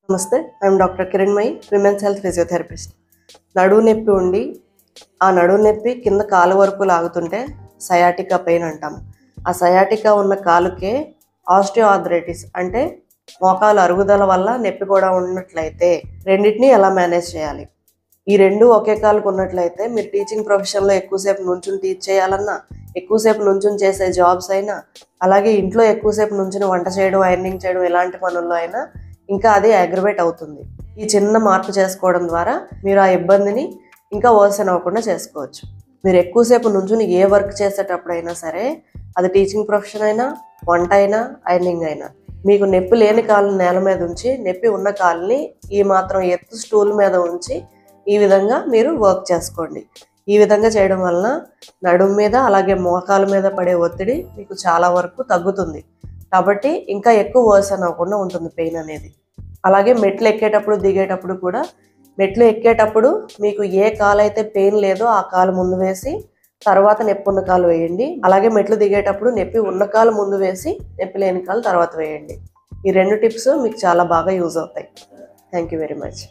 నమస్తే, I'm doctor Kiranmayi, women's health physiotherapist. నడుము నొప్పి ఉండి ఆ నడుము నొప్పి కింద కాలు వరకు లాగుతుంటే సయాటికా పెయిన్ అంటాం. ఆ సయాటికా ఉన్న కాలుకే ఆస్టియోఆర్థరైటిస్ అంటే మోకాలు అరుగుదల వల్ల నొప్పి కూడా ఉన్నట్లయితే రెండింటినీ ఎలా మేనేజ్ చేయాలి? ఈ రెండు ఒకే కాలుకు ఉన్నట్లయితే మీరు టీచింగ్ ప్రొఫెషన్లో ఎక్కువసేపు నుంచుని టీచ్ చేయాలన్నా, ఎక్కువసేపు నుంచుని చేసే జాబ్స్ అయినా, అలాగే ఇంట్లో ఎక్కువసేపు నుంచుని వంట చేయడం, ఐరనింగ్ చేయడం ఇలాంటి పనుల్లో అయినా ఇంకా అది అగ్రవేట్ అవుతుంది. ఈ చిన్న మార్పు చేసుకోవడం ద్వారా మీరు ఆ ఇబ్బందిని ఇంకా వర్సన్ అవ్వకుండా చేసుకోవచ్చు. మీరు ఎక్కువసేపు నుంచుని ఏ వర్క్ చేసేటప్పుడైనా సరే, అది టీచింగ్ ప్రొఫెషన్ అయినా, వంట అయినా, ఐరనింగ్ అయినా, మీకు నొప్పి లేని కాళ్ళని నేల మీద ఉంచి, నొప్పి ఉన్న కాళ్ళని ఈ మాత్రం ఎత్తు స్టూల్ మీద ఉంచి ఈ విధంగా మీరు వర్క్ చేసుకోండి. ఈ విధంగా చేయడం వలన నడుము మీద అలాగే మోకాల మీద పడే ఒత్తిడి మీకు చాలా వరకు తగ్గుతుంది. కాబట్టి ఇంకా ఎక్కువ వర్సన్ అవ్వకుండా ఉంటుంది పెయిన్ అనేది. అలాగే మెట్లు ఎక్కేటప్పుడు దిగేటప్పుడు కూడా, మెట్లు ఎక్కేటప్పుడు మీకు ఏ కాలు అయితే పెయిన్ లేదో ఆ కాలు ముందు వేసి తర్వాత నొప్పి ఉన్న కాలు వేయండి. అలాగే మెట్లు దిగేటప్పుడు నొప్పి ఉన్న కాలు ముందు వేసి నొప్పి లేని కాలు తర్వాత వేయండి. ఈ రెండు టిప్స్ మీకు చాలా బాగా యూజ్ అవుతాయి. Thank you very much.